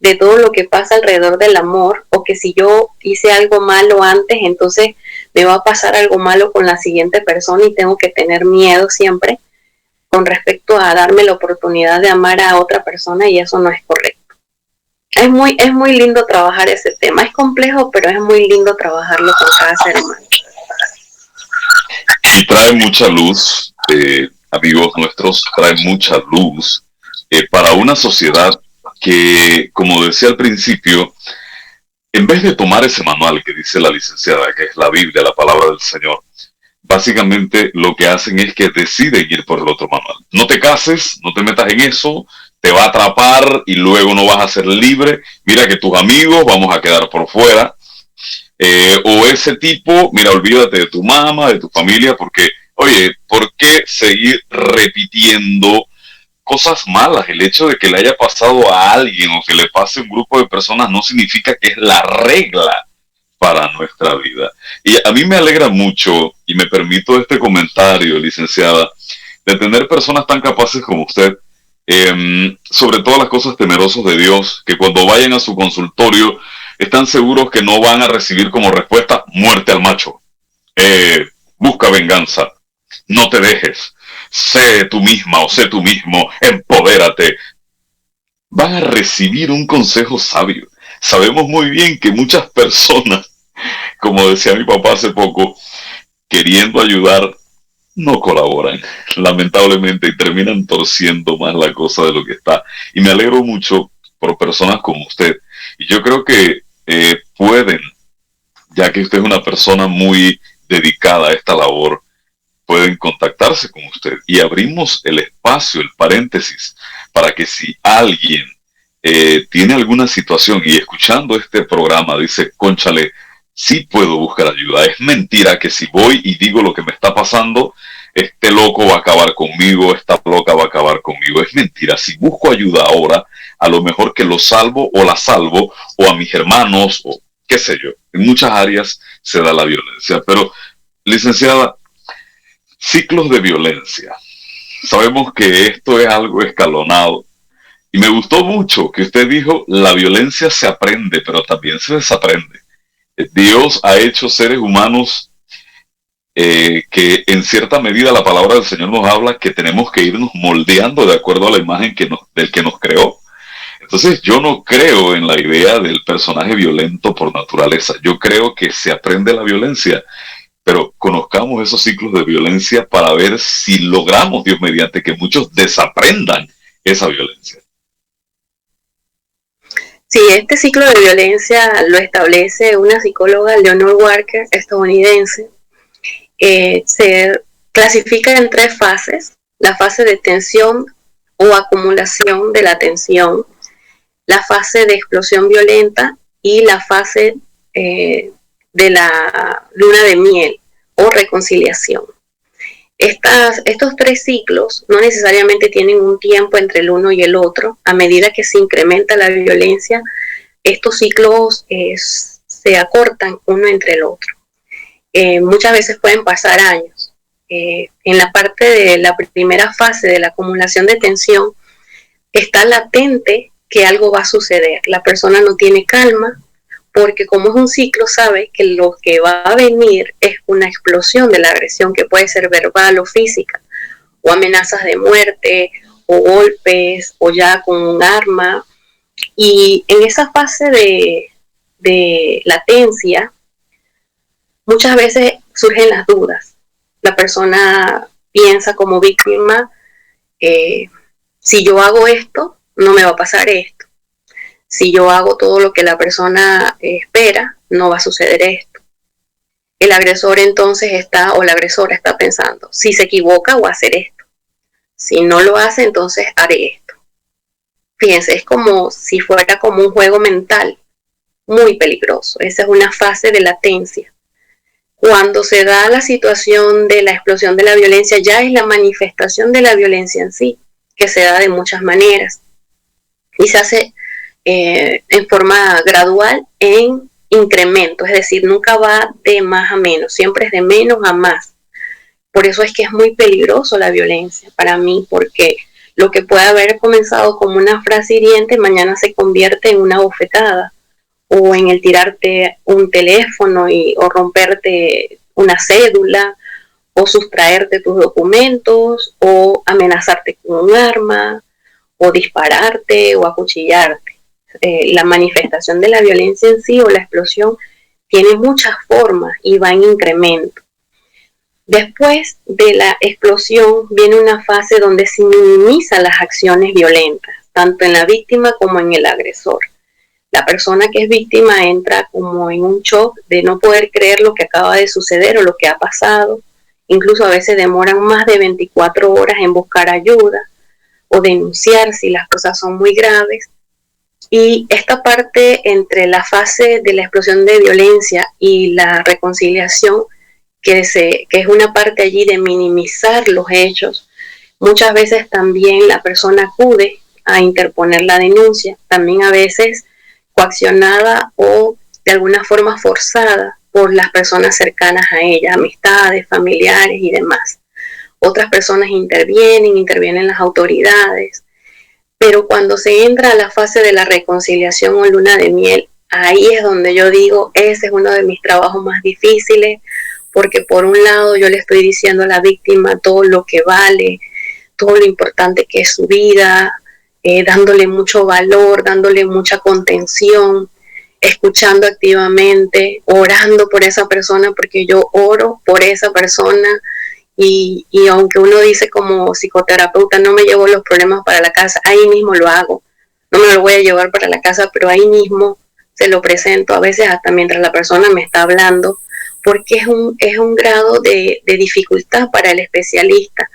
de todo lo que pasa alrededor del amor, o que si yo hice algo malo antes, entonces me va a pasar algo malo con la siguiente persona y tengo que tener miedo siempre con respecto a darme la oportunidad de amar a otra persona, y eso no es correcto. Es muy lindo trabajar ese tema. Es complejo, pero es muy lindo trabajarlo con cada ser humano. Y trae mucha luz, amigos nuestros, trae mucha luz para una sociedad que, como decía al principio, en vez de tomar ese manual que dice la licenciada, que es la Biblia, la palabra del Señor, básicamente lo que hacen es que deciden ir por el otro manual. No te cases, no te metas en eso, te va a atrapar y luego no vas a ser libre. Mira que tus amigos vamos a quedar por fuera. O ese tipo, mira, olvídate de tu mamá, de tu familia, porque, oye, ¿por qué seguir repitiendo cosas malas? El hecho de que le haya pasado a alguien o que le pase a un grupo de personas no significa que es la regla para nuestra vida. Y a mí me alegra mucho, y me permito este comentario, licenciada, de tener personas tan capaces como usted, sobre todas las cosas temerosos de Dios, que cuando vayan a su consultorio están seguros que no van a recibir como respuesta muerte al macho, busca venganza, no te dejes, sé tú misma o sé tú mismo, empodérate. Van a recibir un consejo sabio. Sabemos muy bien que muchas personas, como decía mi papá hace poco, queriendo ayudar, no colaboran, lamentablemente, y terminan torciendo más la cosa de lo que está. Y me alegro mucho por personas como usted. Y yo creo que pueden, ya que usted es una persona muy dedicada a esta labor, pueden contactarse con usted. Y abrimos el espacio, el paréntesis, para que si alguien tiene alguna situación y escuchando este programa dice, cónchale, sí puedo buscar ayuda. Es mentira que si voy y digo lo que me está pasando, este loco va a acabar conmigo, esta loca va a acabar conmigo. Es mentira. Si busco ayuda ahora, a lo mejor que lo salvo o la salvo, o a mis hermanos, o qué sé yo. En muchas áreas se da la violencia. Pero, licenciada, ciclos de violencia. Sabemos que esto es algo escalonado. Y me gustó mucho que usted dijo, la violencia se aprende, pero también se desaprende. Dios ha hecho seres humanos que en cierta medida la palabra del Señor nos habla que tenemos que irnos moldeando de acuerdo a la imagen del que nos creó. Entonces yo no creo en la idea del personaje violento por naturaleza. Yo creo que se aprende la violencia, pero conozcamos esos ciclos de violencia para ver si logramos, Dios mediante, que muchos desaprendan esa violencia. Sí, este ciclo de violencia lo establece una psicóloga, Leonore Walker, estadounidense. Se clasifica en 3 fases: la fase de tensión o acumulación de la tensión, la fase de explosión violenta y la fase de la luna de miel o reconciliación. Estos 3 ciclos no necesariamente tienen un tiempo entre el uno y el otro. A medida que se incrementa la violencia, estos ciclos se acortan uno entre el otro. Muchas veces pueden pasar años. En la parte de la primera fase de la acumulación de tensión está latente que algo va a suceder. La persona no tiene calma porque, como es un ciclo, sabe que lo que va a venir es una explosión de la agresión, que puede ser verbal o física, o amenazas de muerte, o golpes o ya con un arma. Y en esa fase de latencia, muchas veces surgen las dudas. La persona piensa como víctima, si yo hago esto, no me va a pasar esto. Si yo hago todo lo que la persona espera, no va a suceder esto. El agresor entonces está, o la agresora está pensando, si se equivoca, voy a hacer esto. Si no lo hace, entonces haré esto. Fíjense, es como si fuera como un juego mental muy peligroso. Esa es una fase de latencia. Cuando se da la situación de la explosión de la violencia, ya es la manifestación de la violencia en sí, que se da de muchas maneras. Y se hace en forma gradual en incremento, es decir, nunca va de más a menos, siempre es de menos a más. Por eso es que es muy peligroso la violencia para mí, porque lo que puede haber comenzado como una frase hiriente, mañana se convierte en una bofetada, o en el tirarte un teléfono o romperte una cédula, o sustraerte tus documentos, o amenazarte con un arma, o dispararte, o acuchillarte. La manifestación de la violencia en sí o la explosión tiene muchas formas y va en incremento. Después de la explosión viene una fase donde se minimizan las acciones violentas, tanto en la víctima como en el agresor. La persona que es víctima entra como en un shock de no poder creer lo que acaba de suceder o lo que ha pasado. Incluso a veces demoran más de 24 horas en buscar ayuda o denunciar si las cosas son muy graves. Y esta parte entre la fase de la explosión de violencia y la reconciliación, que es una parte allí de minimizar los hechos, muchas veces también la persona acude a interponer la denuncia, también a veces coaccionada o de alguna forma forzada por las personas cercanas a ella, amistades, familiares y demás. Otras personas intervienen las autoridades. Pero cuando se entra a la fase de la reconciliación o luna de miel, ahí es donde yo digo, ese es uno de mis trabajos más difíciles, porque por un lado yo le estoy diciendo a la víctima todo lo que vale, todo lo importante que es su vida, dándole mucho valor, dándole mucha contención, escuchando activamente, orando por esa persona, porque yo oro por esa persona. Y aunque uno dice como psicoterapeuta, no me llevo los problemas para la casa, ahí mismo lo hago. No me lo voy a llevar para la casa, pero ahí mismo se lo presento, a veces hasta mientras la persona me está hablando, porque es un grado de dificultad para el especialista,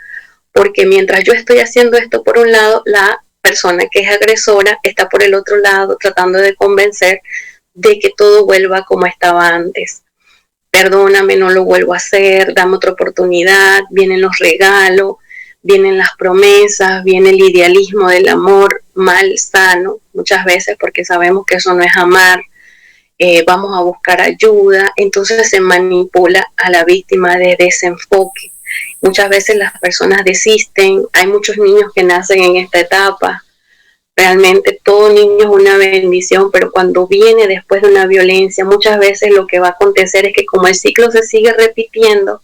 porque mientras yo estoy haciendo esto por un lado, la persona que es agresora está por el otro lado tratando de convencer de que todo vuelva como estaba antes. Perdóname, no lo vuelvo a hacer, dame otra oportunidad, vienen los regalos, vienen las promesas, viene el idealismo del amor mal sano, muchas veces porque sabemos que eso no es amar, vamos a buscar ayuda, entonces se manipula a la víctima de desenfoque. Muchas veces las personas desisten, hay muchos niños que nacen en esta etapa. Realmente todo niño es una bendición, pero cuando viene después de una violencia, muchas veces lo que va a acontecer es que como el ciclo se sigue repitiendo,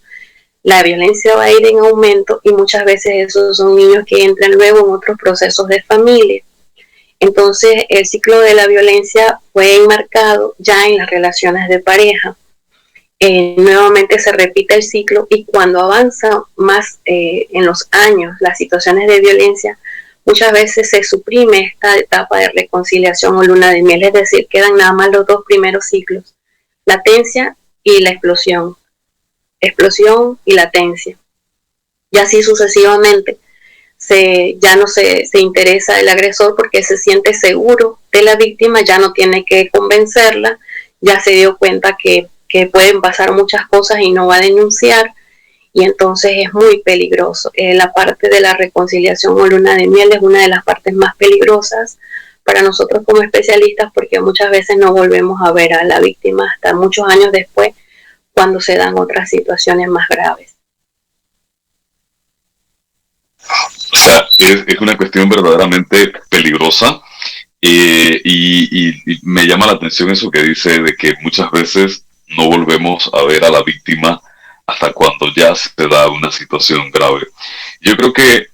la violencia va a ir en aumento y muchas veces esos son niños que entran luego en otros procesos de familia. Entonces el ciclo de la violencia fue enmarcado ya en las relaciones de pareja. Nuevamente se repite el ciclo y cuando avanza más en los años las situaciones de violencia, muchas veces se suprime esta etapa de reconciliación o luna de miel, es decir, quedan nada más los dos primeros ciclos, latencia y la explosión y latencia. Y así sucesivamente, ya no se interesa el agresor porque se siente seguro de la víctima, ya no tiene que convencerla, ya se dio cuenta que pueden pasar muchas cosas y no va a denunciar. Y entonces es muy peligroso. La parte de la reconciliación o luna de miel es una de las partes más peligrosas para nosotros como especialistas porque muchas veces no volvemos a ver a la víctima hasta muchos años después cuando se dan otras situaciones más graves. O sea, es una cuestión verdaderamente peligrosa y me llama la atención eso que dice de que muchas veces no volvemos a ver a la víctima hasta cuando ya se da una situación grave. Yo creo que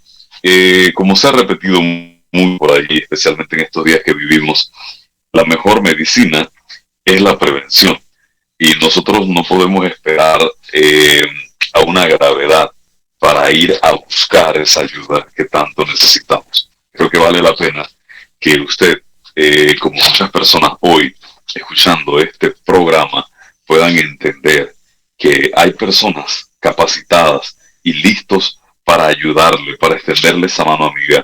Como se ha repetido muy por ahí, especialmente en estos días que vivimos, la mejor medicina es la prevención. Y nosotros no podemos esperar a una gravedad para ir a buscar esa ayuda que tanto necesitamos. Creo que vale la pena que usted, como muchas personas hoy, escuchando este programa, puedan entender que hay personas capacitadas y listos para ayudarle, para extenderle esa mano amiga,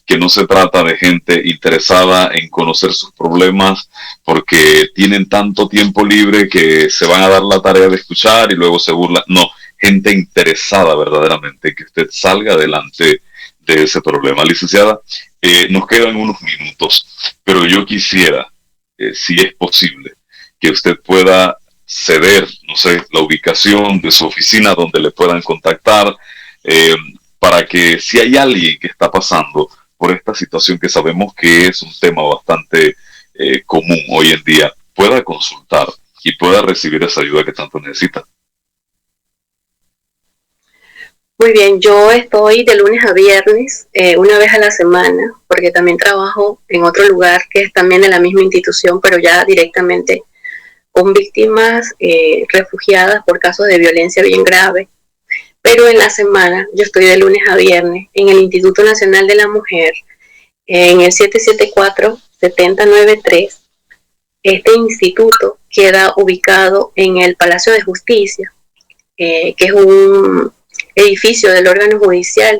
que no se trata de gente interesada en conocer sus problemas porque tienen tanto tiempo libre que se van a dar la tarea de escuchar y luego se burlan. No, gente interesada verdaderamente que usted salga adelante de ese problema. Licenciada, nos quedan unos minutos, pero yo quisiera, si es posible, que usted pueda ceder, no sé, la ubicación de su oficina donde le puedan contactar, para que si hay alguien que está pasando por esta situación que sabemos que es un tema bastante común hoy en día, pueda consultar y pueda recibir esa ayuda que tanto necesita. Muy bien, yo estoy de lunes a viernes, una vez a la semana, porque también trabajo en otro lugar que es también de la misma institución, pero ya directamente con víctimas refugiadas por casos de violencia bien grave. Pero en la semana yo estoy de lunes a viernes en el Instituto Nacional de la Mujer, en el 774-7093. Este instituto queda ubicado en el Palacio de Justicia, que es un edificio del órgano judicial,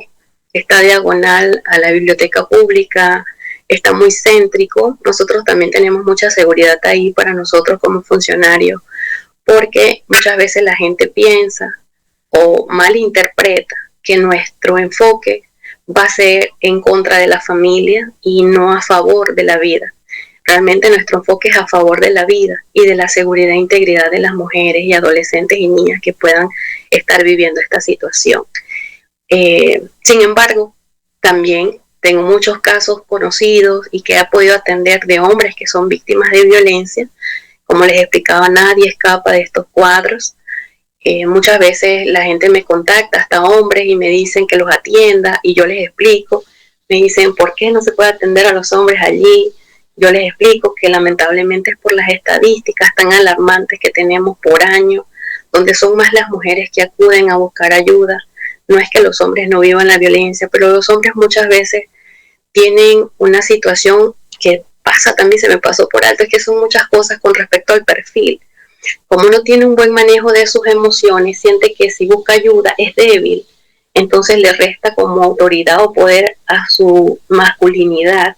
está diagonal a la biblioteca pública, está muy céntrico. Nosotros también tenemos mucha seguridad ahí para nosotros como funcionarios, porque muchas veces la gente piensa o malinterpreta que nuestro enfoque va a ser en contra de la familia y no a favor de la vida. Realmente nuestro enfoque es a favor de la vida y de la seguridad e integridad de las mujeres y adolescentes y niñas que puedan estar viviendo esta situación. Sin embargo, también tengo muchos casos conocidos y que he podido atender de hombres que son víctimas de violencia. Como les explicaba, nadie escapa de estos cuadros. Muchas veces la gente me contacta, hasta hombres, y me dicen que los atienda y yo les explico. Me dicen, ¿por qué no se puede atender a los hombres allí? Yo les explico que lamentablemente es por las estadísticas tan alarmantes que tenemos por año, donde son más las mujeres que acuden a buscar ayuda. No es que los hombres no vivan la violencia, pero los hombres muchas veces tienen una situación que pasa, también se me pasó por alto, es que son muchas cosas con respecto al perfil. Como no tiene un buen manejo de sus emociones, siente que si busca ayuda es débil, entonces le resta como autoridad o poder a su masculinidad.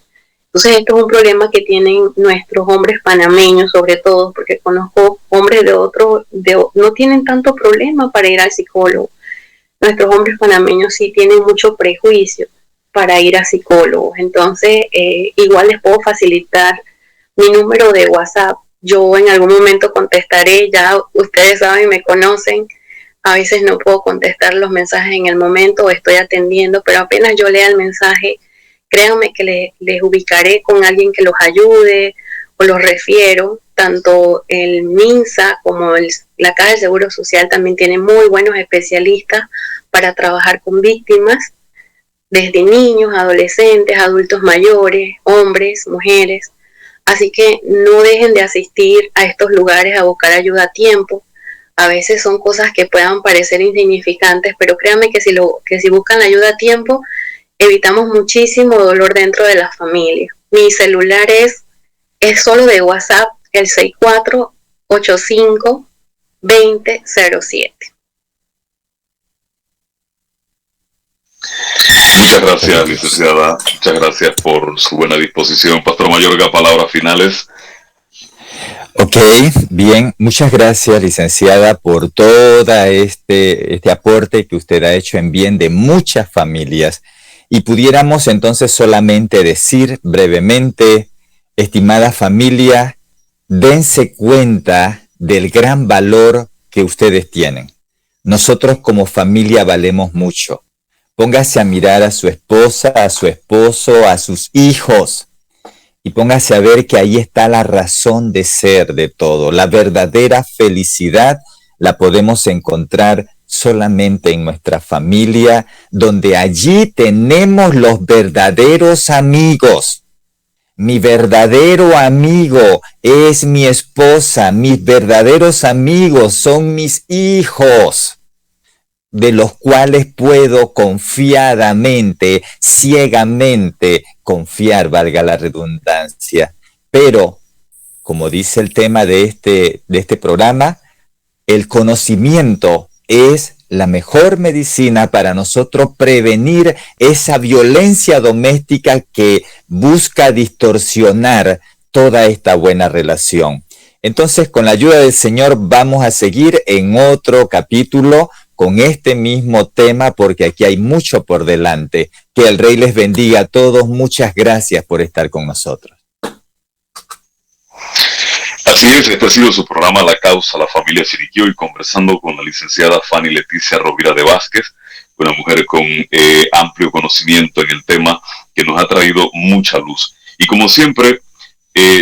Entonces esto es un problema que tienen nuestros hombres panameños, sobre todo, porque conozco hombres de otros, no tienen tanto problema para ir al psicólogo. Nuestros hombres panameños sí tienen mucho prejuicio para ir a psicólogos. Entonces, igual les puedo facilitar mi número de WhatsApp. Yo en algún momento contestaré, ya ustedes saben, me conocen. A veces no puedo contestar los mensajes en el momento, estoy atendiendo, pero apenas yo lea el mensaje, créanme que les ubicaré con alguien que los ayude o los refiero. Tanto el MINSA como la Caja de Seguro Social también tienen muy buenos especialistas para trabajar con víctimas, desde niños, adolescentes, adultos mayores, hombres, mujeres. Así que no dejen de asistir a estos lugares a buscar ayuda a tiempo. A veces son cosas que puedan parecer insignificantes, pero créanme que si buscan la ayuda a tiempo, evitamos muchísimo dolor dentro de la familia. Mi celular es solo de WhatsApp, el 6485-2007. Muchas gracias, licenciada. Muchas gracias por su buena disposición. Pastor Mayorga, palabras finales. Ok, bien. Muchas gracias, licenciada, por todo este aporte que usted ha hecho en bien de muchas familias. Y pudiéramos entonces solamente decir brevemente, estimada familia, dense cuenta del gran valor que ustedes tienen. Nosotros como familia valemos mucho. Póngase a mirar a su esposa, a su esposo, a sus hijos y póngase a ver que ahí está la razón de ser de todo. La verdadera felicidad la podemos encontrar solamente en nuestra familia, donde allí tenemos los verdaderos amigos. Mi verdadero amigo es mi esposa, mis verdaderos amigos son mis hijos, de los cuales puedo confiadamente, ciegamente confiar, valga la redundancia. Pero, como dice el tema de este programa, el conocimiento es la mejor medicina para nosotros prevenir esa violencia doméstica que busca distorsionar toda esta buena relación. Entonces, con la ayuda del Señor, vamos a seguir en otro capítulo con este mismo tema, porque aquí hay mucho por delante. Que el Rey les bendiga a todos. Muchas gracias por estar con nosotros. Así es, este ha sido su programa La Causa, la familia Chiriquí, hoy conversando con la licenciada Fanny Leticia Rovira de Vázquez, una mujer con amplio conocimiento en el tema que nos ha traído mucha luz. Y como siempre,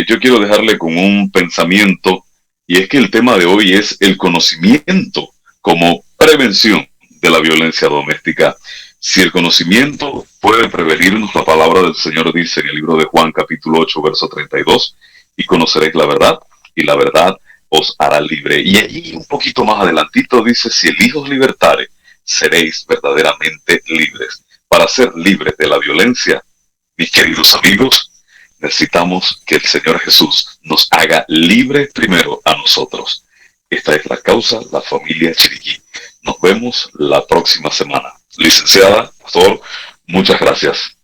yo quiero dejarle con un pensamiento, y es que el tema de hoy es el conocimiento como prevención de la violencia doméstica. Si el conocimiento puede prevenirnos, la palabra del Señor dice en el libro de Juan capítulo 8, verso 32, y conoceréis la verdad, y la verdad os hará libre. Y allí un poquito más adelantito dice, si el Hijo os libertare, seréis verdaderamente libres. Para ser libres de la violencia, mis queridos amigos, necesitamos que el Señor Jesús nos haga libre primero a nosotros. Esta es la causa, la familia Chiriquí. Nos vemos la próxima semana. Licenciada, pastor, muchas gracias.